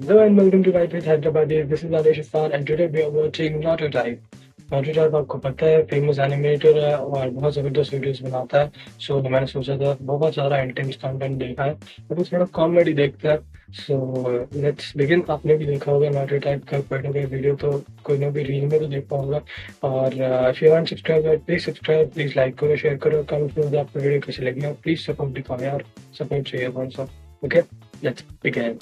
Hello and welcome to Night with Hyderabad. This is Adesh Irfan and today we are watching Naruto Type. Naruto type आपको पता है famous animator है और बहुत ज़बरदस्त videos बनाता है। सो मैंने सोचा था बहुत सारा इंटेंस कंटेंट देखा है तो कुछ थोड़ा कॉमेडी देखते हैं। So let's begin. आपने भी देखा होगा नारुतो टाइप का कोई ना कोई वीडियो तो कोई ना कोई रील में तो देखा होगा। और if you want subscribe please subscribe, please like करो, शेयर करो, कमेंट में आपको वीडियो कैसी लगी और प्लीज सपोर्ट दिखाओ यार, सपोर्ट चाहिए कौन सा। Okay let's begin.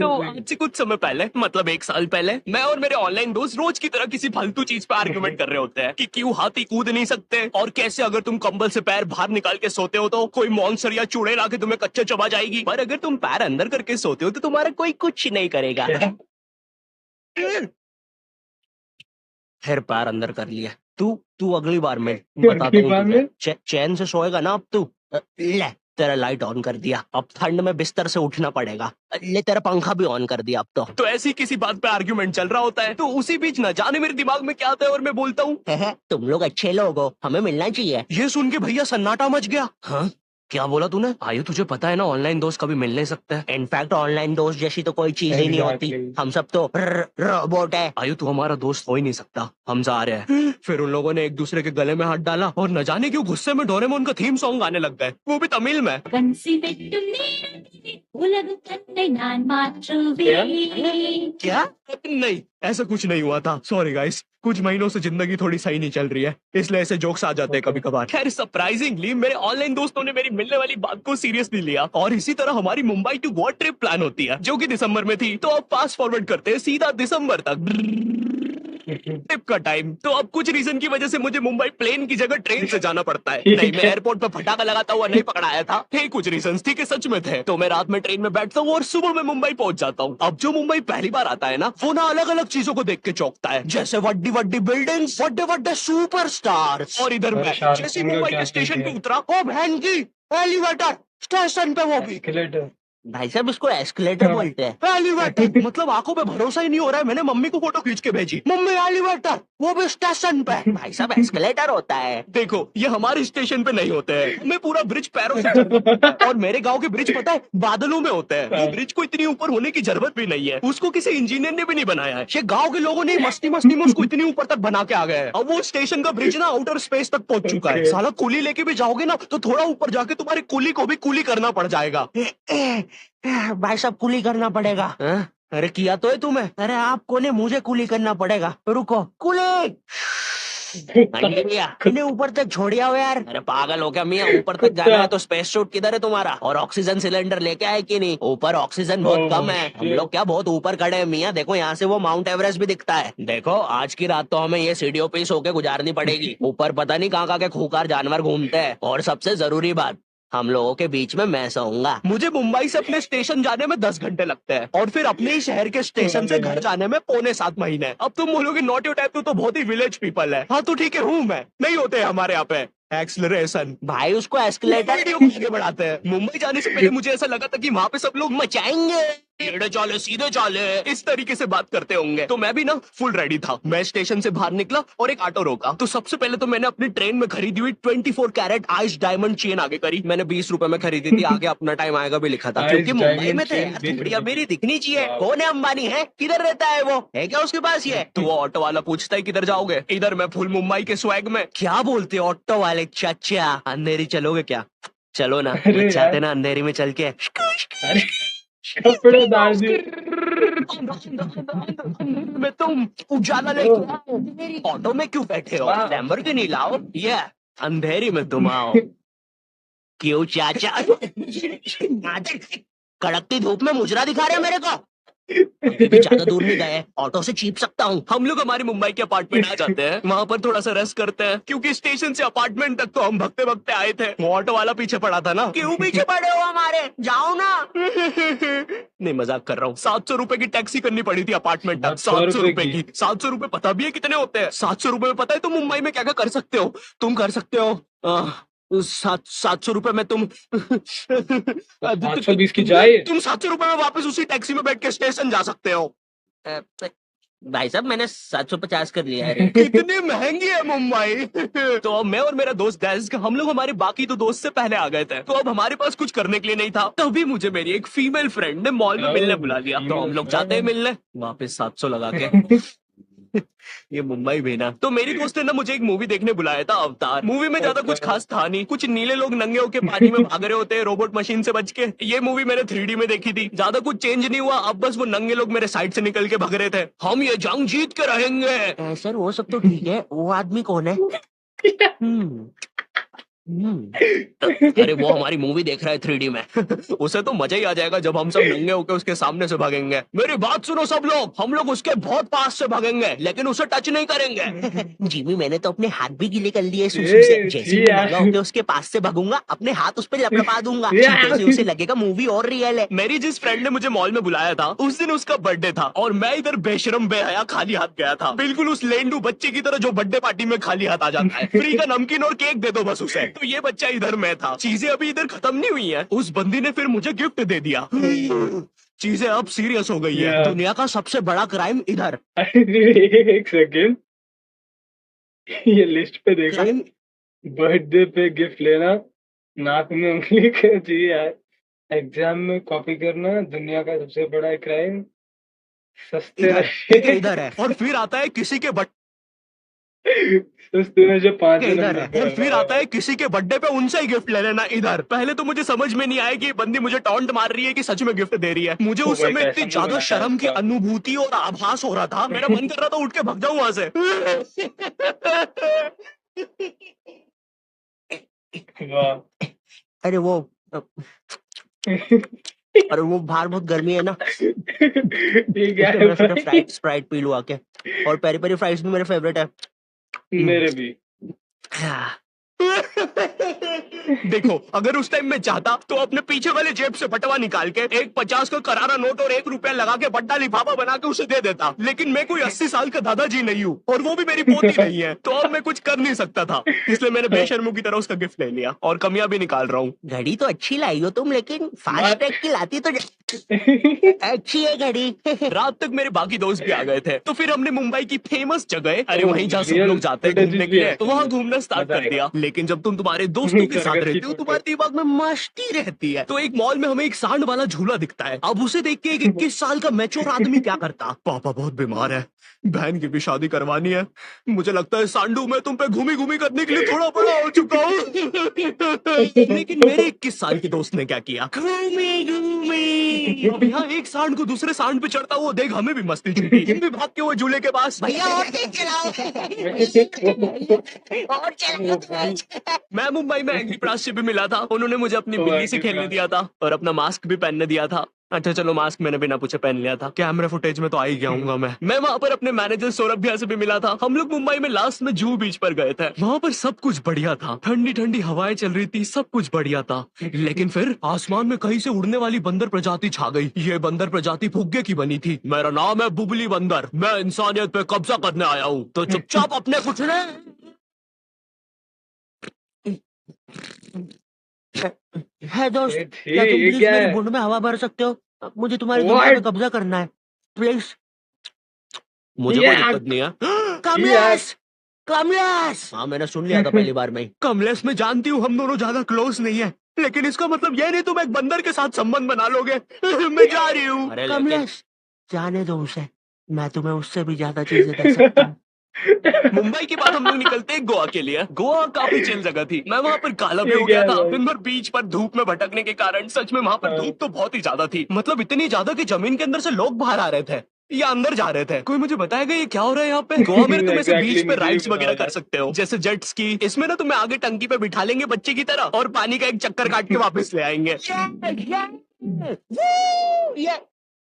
तो आज से कुछ समय पहले मतलब 1 साल पहले मैं और मेरे ऑनलाइन दोस्त रोज की तरह किसी फालतू चीज पे आर्गुमेंट कर रहे होते हैं कि क्यों हाथी कूद नहीं सकते और कैसे अगर तुम कंबल से पैर बाहर निकाल के सोते हो तो कोई मॉन्स्टर या चूड़े लाके तुम्हें कच्चा चबा जाएगी, पर अगर तुम पैर अंदर करके सोते हो तो तुम्हारा कोई कुछ नहीं करेगा। फिर पैर अंदर कर लिया। तू तू अगली बार मैं बताता अगली हूँ बार तुझे। में चैन से सोएगा ना अब तू। ले तेरा लाइट ऑन कर दिया, अब ठंड में बिस्तर से उठना पड़ेगा। ले तेरा पंखा भी ऑन कर दिया अब तो ऐसी किसी बात पे आर्ग्यूमेंट चल रहा होता है तो उसी बीच न जाने मेरे दिमाग में क्या आता है और मैं बोलता हूँ, तुम लोग अच्छे लोग हो, हमें मिलना चाहिए। ये सुन के भैया सन्नाटा मच गया। हाँ क्या बोला तूने? आयु तुझे पता है ना ऑनलाइन दोस्त कभी मिल नहीं सकते। इनफैक्ट ऑनलाइन दोस्त जैसी तो कोई चीज ही नहीं होती, हम सब तो रोबोट है। आयु तू हमारा दोस्त हो ही नहीं सकता, हम जा रहे हैं। फिर उन लोगों ने एक दूसरे के गले में हाथ डाला और न जाने क्यों गुस्से में डोरेमोन का थीम सॉन्ग गाने लग गए, वो भी तमिल में। क्या? नहीं ऐसा कुछ नहीं हुआ था, सॉरी गाइस। कुछ महीनों से जिंदगी थोड़ी सही नहीं चल रही है इसलिए ऐसे जोक्स आ जाते हैं कभी कभार। खैर सरप्राइजिंगली मेरे ऑनलाइन दोस्तों ने मेरी मिलने वाली बात को सीरियसली लिया और इसी तरह हमारी Mumbai to Goa trip plan होती है जो कि दिसंबर में थी। तो अब फास्ट फॉरवर्ड करते हैं सीधा दिसंबर तक ट्रिप का टाइम। तो अब कुछ रीजन की वजह से मुझे मुंबई प्लेन की जगह ट्रेन से जाना पड़ता है। नहीं मैं एयरपोर्ट पर फटाका लगाता हुआ नहीं पकड़ाया था, थे कुछ रीजन थी कि सच में थे। तो मैं रात में ट्रेन में बैठता हूँ और सुबह में मुंबई पहुंच जाता हूँ। अब जो मुंबई पहली बार आता है ना वो ना अलग अलग चीजों को देख के चौंकता है, जैसे वड्डी वड्डी बिल्डिंग्स, वड्डे वड्डे सुपरस्टार। और इधर मैं जैसे मुंबई के स्टेशन पे उतरा, ओ बहन की एलिवेटर स्टेशन पे, वो भी भाई साहब इसको एस्केलेटर बोलते हैं। एलिवेटर मतलब आंखों पे भरोसा ही नहीं हो रहा है। मैंने मम्मी को फोटो खींच के भेजी, मम्मी एलिवेटर वो भी स्टेशन पे। भाई साहब एस्केलेटर होता है। देखो ये हमारे स्टेशन पे नहीं होते हैं, मैं पूरा ब्रिज पैरों से चढ़ता हूं। और मेरे गांव के ब्रिज पता है बादलों में होते हैं। वो ब्रिज को इतनी ऊपर होने की जरूरत भी नहीं है, उसको किसी इंजीनियर ने भी नहीं बनाया है, ये गाँव के लोगों ने मस्ती मस्ती में उसको इतनी ऊपर तक बना के आ गए हैं। अब वो स्टेशन का ब्रिज ना आउटर स्पेस तक पहुंच चुका है। साला कुली लेके भी जाओगे ना तो थोड़ा ऊपर जाके तुम्हारी कुली को भी कुली करना पड़ जाएगा। भाई साहब कुली करना पड़ेगा। अरे किया तो है तुम्हें। अरे आपको ने मुझे कुली करना पड़ेगा, रुको कुली। इन्हें ऊपर तक छोड़िया हो यार। अरे पागल हो क्या मियाँ, ऊपर तक जाना है तो स्पेस सूट किधर है तुम्हारा? और ऑक्सीजन सिलेंडर लेके आए कि नहीं? ऊपर ऑक्सीजन बहुत कम है, हम लोग क्या बहुत ऊपर खड़े हैं मियाँ। देखो यहाँ से वो माउंट एवरेस्ट भी दिखता है। देखो आज की रात तो हमें ये सीढ़ियों पे सो के गुजारनी पड़ेगी। ऊपर पता नहीं कहाँ कहाँ के खूंखार जानवर घूमते हैं। और सबसे जरूरी बात, हम लोगों के बीच में मैं सोऊंगा। मुझे मुंबई से अपने स्टेशन जाने में 10 घंटे लगते हैं और फिर अपने ही शहर के स्टेशन से घर जाने में पौने 7 महीने। अब तुम बोलोगे नॉट योर टाइप तो बहुत ही विलेज पीपल है। हाँ तो ठीक है हूँ मैं, नहीं होते हमारे यहाँ पे एक्सलरेशन। भाई उसको एस्केलेटर आगे बढ़ाते हैं। मुंबई जाने से पहले मुझे ऐसा लगा था कि वहाँ पे सब लोग मचाएंगे, टेढ़े चाले सीधे चाले इस तरीके से बात करते होंगे। तो मैं भी ना फुल रेडी था। मैं स्टेशन से बाहर निकला और एक ऑटो रोका। तो सबसे पहले तो मैंने अपनी ट्रेन में खरीदी हुई 24 कैरेट आइस डायमंड चेन आगे करी। मैंने 20 रुपए में खरीदी थी, आगे अपना टाइम आएगा भी लिखा था क्योंकि मुंबई में थे यार। बढ़िया मेरी दिखनी चाहिए। कौन है अंबानी है, किधर रहता है वो, है क्या उसके पास ये? तो वो ऑटो वाला पूछता है किधर जाओगे? इधर मैं फुल मुंबई के स्वैग में। क्या बोलते ऑटो वाले चाचा, अंधेरी चलोगे क्या? चलो ना, चाहते ना अंधेरी में चल के कपड़े डाल दिए। में तुम उजाला लेके आओ, ऑटो में क्यों बैठे हो? लैम्बोर्गिनी लाओ, ये अंधेरी में तुम आओ। क्यों चाचा? कड़कती धूप में मुजरा दिखा रहे हो मेरे को? अभी भी ज्यादा दूर नहीं गए, ऑटो से चीप सकता हूँ। हम लोग हमारे मुंबई के अपार्टमेंट आ जाते हैं, वहाँ पर थोड़ा सा रेस्ट करते हैं क्योंकि स्टेशन से अपार्टमेंट तक तो हम भगते भगते आए थे। वो ऑटो वाला पीछे पड़ा था ना। क्यों पीछे पड़े हो हमारे, जाओ ना। नहीं मजाक कर रहा हूँ। 700 रुपए की टैक्सी करनी पड़ी थी अपार्टमेंट तक। 700 रुपए की। 700 रुपए पता भी है कितने होते हैं? 700 रुपए में पता है तुम मुंबई में क्या क्या कर सकते हो? तुम कर सकते हो 700 रुपए में तुम 820 की चाय। तुम 700 रुपए में वापस उसी टैक्सी में बैठ के स्टेशन जा सकते हो। भाई साहब मैंने 750 कर लिया है। कितनी महंगी है मुंबई। तो अब मैं और मेरा दोस्त डेस्क हम लोग हमारे बाकी तो दोस्त से पहले आ गए थे, तो अब हमारे पास कुछ करने के लिए नहीं था। तभी मुझे मेरी एक फीमेल फ्रेंड ने मॉल में मिलने बुला लिया, तो हम लोग जाते हैं मिलने, वापस 700 लगा के। ये मुंबई भी ना। तो मेरी दोस्त ने ना मुझे एक मूवी देखने बुलाया था, अवतार। मूवी में ज्यादा कुछ खास था नहीं, कुछ नीले लोग नंगे होके पानी में भाग रहे होते हैं रोबोट मशीन से बच के। ये मूवी मैंने 3D में देखी थी, ज्यादा कुछ चेंज नहीं हुआ, अब बस वो नंगे लोग मेरे साइड से निकल के भाग रहे थे। हम ये जंग जीत के रहेंगे। सर वो सब तो ठीक है, वो आदमी कौन है? हम्म अरे वो हमारी मूवी देख रहा है 3D में। उसे तो मजा ही आ जाएगा जब हम सब नंगे होकर उसके सामने से भागेंगे। मेरी बात सुनो सब लोग, हम लोग उसके बहुत पास से भागेंगे, लेकिन उसे टच नहीं करेंगे। जिमी मैंने तो अपने हाथ भी गीले कर लिए सुसु से। जैसे ही मैं नंगा होके उसके पास से भागूंगा, अपने हाथ उस पर लपलपा दूंगा, चीते से उसे लगेगा मूवी और रियल है। मेरी जिस फ्रेंड ने मुझे मॉल में बुलाया था, उस दिन उसका बर्थडे था और मैं इधर बेशरम बेहया खाली हाथ गया था, बिल्कुल उस लेंडू बच्चे की तरह जो बर्थडे पार्टी में खाली हाथ आ जाता है। फ्री का नमकीन और केक दे दो बस उसे। तो ये बच्चा इधर मैं था। चीजें अभी इधर खत्म नहीं हुई है, उस बंदी ने फिर मुझे गिफ्ट दे दिया। चीजें अब सीरियस हो गई है। दुनिया का सबसे बड़ा क्राइम इधर। एक सेकेंड, ये लिस्ट पे देखा, क्राइम बर्थडे पे गिफ्ट लेना, नाक में उंगली कर जी यार, एग्जाम में कॉपी करना, दुनिया का सबसे बड़ा क्राइम, सस्ते इधर, ठीक है इधर है। और फिर आता है किसी के सस्ते में जो 5 इधर है। और फिर आता है किसी के बर्थडे पे उनसे ही गिफ्ट ले लेना इधर। पहले तो मुझे समझ में नहीं आया कि ये बंदी मुझे टॉन्ट मार रही है कि सच में गिफ्ट दे रही है। मुझे उस समय इतनी ज्यादा शर्म की अनुभूति और आभास हो रहा था, मेरा मन कर रहा था उठ के भाग जाऊं वहां से। वाह। अरे वो अरे वो बाहर बहुत गर्मी है ना, ठीक इसलिए मैं सोचा है, स्प्राइट पी लूं आके। और पेरी पेरी फ्राइज भी मेरे फेवरेट है। मेरे भी। देखो अगर उस टाइम में चाहता तो अपने पीछे वाले जेब से बटवा निकाल के एक 50 का करारा नोट और 1 रुपया लगा के बड्डा लिफाफा बना के उसे दे देता, लेकिन मैं कोई 80 साल का दादाजी नहीं हूँ और वो भी मेरी पोती नहीं है, तो अब मैं कुछ कर नहीं सकता था। इसलिए मैंने बेशर्मों की तरह उसका गिफ्ट ले लिया और कमियां भी निकाल रहा हूँ। घड़ी तो अच्छी लाई हो तुम, लेकिन फास्ट ट्रैक की लाती तो अच्छी है घड़ी। रात तक मेरे बाकी दोस्त भी आ गए थे, तो फिर हमने मुंबई की फेमस जगह, अरे वहीं जहाँ सब Real लोग जाते हैं घूमने के लिए, footage भी वहाँ है। घूमना स्टार्ट मजा कर दिया। लेकिन जब तुम तुम्हारे दोस्तों के साथ रहते हो, तुम्हारे दिमाग में मस्ती रहती है। तो एक मॉल में हमें एक सांड वाला झूला दिखता है। अब उसे देख के एक 21 साल का मैच्योर आदमी क्या करता? पापा बहुत बीमार है, बहन की भी शादी करवानी है, मुझे लगता है सांडू मैं तुम पे घूमी घूमी करने के लिए थोड़ा बड़ा हो चुका हूँ। लेकिन मेरे 21 साल के दोस्त ने क्या किया? घूमी घूमी। अब यहाँ एक सांड को दूसरे सांड पे चढ़ता हुआ देख हमें भी मस्ती छूटी। हम भी भाग के वो झूले के पास, भैया और तेज चलाओ, और चलाओ। मैं मुंबई में एंग्री प्रास से भी मिला था, उन्होंने मुझे अपनी बिल्ली से खेलने दिया था और अपना मास्क भी पहनने दिया था। अच्छा चलो मास्क मैंने बिना पूछे पहन लिया था, कैमरा फुटेज में तो आ ही गया हूँ मैं वहाँ पर अपने मैनेजर सौरभ भैया से भी मिला था। हम लोग मुंबई में लास्ट में जूहू बीच पर गए थे, वहाँ पर सब कुछ बढ़िया था, ठंडी ठंडी हवाएं चल रही थी, सब कुछ बढ़िया था। लेकिन फिर आसमान में कहीं से उड़ने वाली बंदर प्रजाति छा गई। ये बंदर प्रजाति फुग्गे की बनी थी। मेरा नाम है बुबली बंदर, मैं इंसानियत पे कब्जा करने आया हूँ, तो चुपचाप अपने कुछ है दोस्त, क्या तुम ये प्लीज क्या मेरे है? मुंड में हवा भर सकते हो? मुझे तुम्हारी दुनिया पे कब्जा करना है, प्लीज। मुझे कोई दिक्कत नहीं है। कमलेश, कमलेश। हाँ मैंने सुन लिया था पहली बार में ही। कमलेश मैं जानती हूँ हम दोनों ज्यादा क्लोज नहीं है, लेकिन इसका मतलब ये नहीं तुम एक बंदर के साथ संबंध बना लोगे। मैं जा रही हूँ। कमलेश जाने दो उसे, मैं तुम्हें उससे भी ज्यादा चीजें कर सकता हूँ। मुंबई के बाद हम लोग निकलते हैं गोवा के लिए। गोवा काफी चिल जगह थी, मैं वहाँ पर काला भी हो गया था दिन भर बीच पर धूप में भटकने के कारण। सच में वहाँ पर धूप तो बहुत ही ज्यादा थी, मतलब इतनी ज्यादा कि जमीन के अंदर से लोग बाहर आ रहे थे या अंदर जा रहे थे। कोई मुझे बताएगा ये क्या हो रहा है यहाँ पे? गोवा में तुम ऐसे बीच पे राइड्स वगैरह कर सकते हो, जैसे जेट स्की। इसमें ना तुम्हें आगे टंकी पे बिठा लेंगे बच्चे की तरह और पानी का एक चक्कर काट के वापस ले आएंगे।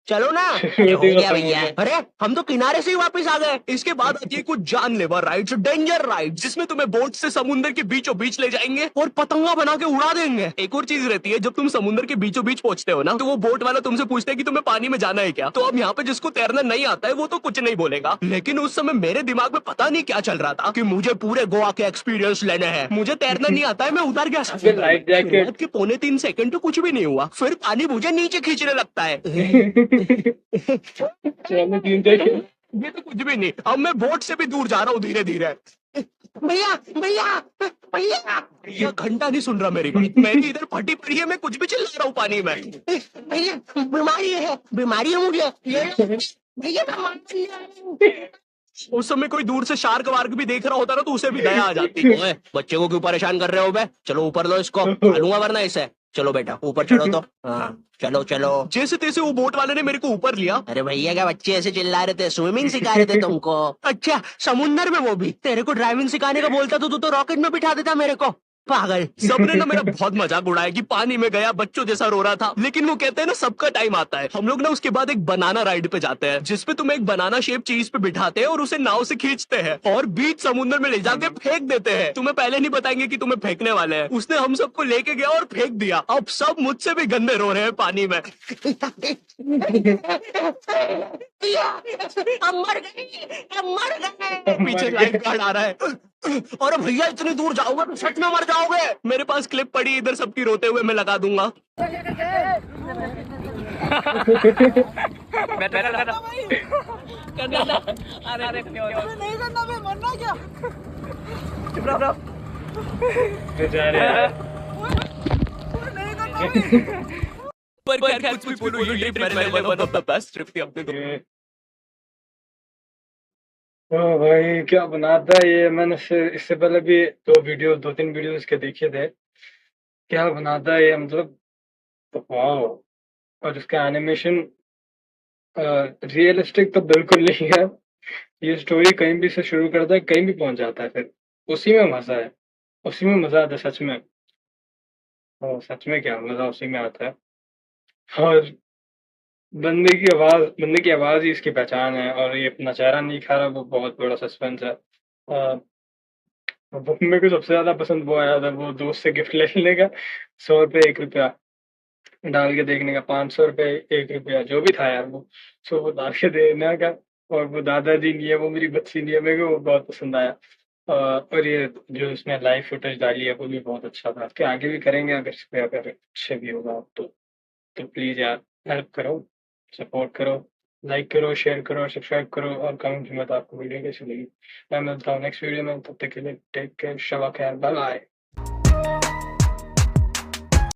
चलो ना। अरे हो गया भैया। अरे हम तो किनारे से ही वापस आ गए। इसके बाद आती है कुछ जानलेवा राइड्स, डेंजर राइड्स, जिसमें तुम्हें बोट से समुद्र के बीचों बीच ले जाएंगे और पतंगा बना के उड़ा देंगे। एक और चीज रहती है, जब तुम समुद्र के बीचों बीच पहुंचते हो ना, तो वो बोट वाला तुमसे पूछते हैं कि तुम्हें पानी में जाना है क्या। तो अब यहाँ पे जिसको तैरना नहीं आता है वो तो कुछ नहीं बोलेगा, लेकिन उस समय मेरे दिमाग में पता नहीं क्या चल रहा था कि मुझे पूरे गोवा के एक्सपीरियंस लेने हैं। मुझे तैरना नहीं आता है, मैं उतर गया समुद्र में। शुरुआत के 3.25 सेकंड तो कुछ भी नहीं हुआ, फिर पानी मुझे नीचे खींचने लगता है। चलो 3 सेकंड ये तो कुछ भी नहीं, अब मैं बोट से भी दूर जा रहा हूँ धीरे धीरे। भैया भैया भैया, ये घंटा नहीं सुन रहा मेरी बात, मेरी इधर फटी पड़ी है, मैं कुछ भी चिल्ला रहा हूँ पानी में। भैया बीमारी है मुझे, ये लो। भैया मैं मर गया। उस समय कोई दूर से शार्क वार्क भी देख रहा होता ना तो उसे भी दया आ जाती। ओए, बच्चे को क्यों परेशान कर रहे हो बे? चलो ऊपर लो इसको, खा लूंगा वरना इसे। चलो बेटा ऊपर चढ़ो तो। हाँ चलो चलो। जैसे तैसे वो बोट वाले ने मेरे को ऊपर लिया। अरे भैया क्या बच्चे ऐसे चिल्ला रहे थे? स्विमिंग सिखा रहे थे तुमको? अच्छा, समुंदर में वो भी? तेरे को ड्राइविंग सिखाने का बोलता तो तू तो रॉकेट में बिठा देता मेरे को, पागल। सबने ना मेरा बहुत मजाक उड़ाया कि पानी में गया बच्चों जैसा रो रहा था, लेकिन वो कहते हैं ना सबका टाइम आता है। हम लोग ना उसके बाद एक बनाना राइड पे जाते हैं, जिसपे तुम एक बनाना शेप चीज पे बिठाते हैं और उसे नाव से खींचते हैं और बीच समुद्र में ले जाके फेंक देते हैं। तुम्हें पहले नहीं बताएंगे कि तुम्हें फेंकने वाले हैं। उसने हम सबको लेके गया और फेंक दिया। अब सब मुझसे भी गंदे रो रहे हैं पानी में। हम मर गए, हम मर गए। पीछे लाइफ गार्ड आ रहा है। और भैया इतनी दूर जाओगे तो सच में मर जाओगे। मेरे पास क्लिप पड़ी इधर सबकी रोते हुए, मैं लगा दूंगा। नहीं करना मैं मरना क्या? बेचारे यार। नहीं करना पर खैर कुछ भी बोलो, ये ट्रिप मेरे लिए one of the best trip थी अपने तो। ओ भाई क्या बनाता है ये। मैंने इससे पहले भी दो तीन वीडियो इसके देखे थे। क्या बनाता है ये, मतलब वाओ। और इसका एनिमेशन रियलिस्टिक तो बिल्कुल नहीं है। ये स्टोरी कहीं भी से शुरू करता है कहीं भी पहुंच जाता है, फिर उसी में मजा है। उसी में मजा आता है सच में। सच में क्या मजा उसी में आता है। और बंदे की आवाज ही इसकी पहचान है। और ये अपना चेहरा नहीं खा रहा, वो बहुत बड़ा सस्पेंस है। वो मेरे को सबसे ज्यादा पसंद वो आया था, वो दोस्त से गिफ्ट लेने का। 100 रुपये 1 रुपया डाल के देखने का, 500 रुपये 1 रुपया जो भी था यार वो। सो वो डाल के देने का। और वो दादाजी नहीं है, वो मेरी बच्ची नहीं है। मेरे को वो बहुत पसंद आया। और ये जो इसमें लाइव फुटेज डाली है वो भी बहुत अच्छा था। इसके आगे भी करेंगे अगर इस पे अगर अच्छे भी होगा तो प्लीज यार हेल्प करो, सपोर्ट करो, लाइक करो, शेयर करो और सब्सक्राइब करो और कमेंट में बताओ आपको वीडियो कैसी लगी। मैं मिलता हूँ नेक्स्ट वीडियो में, तब तक के लिए टेक केयर, शबा खैर, बाय बाय।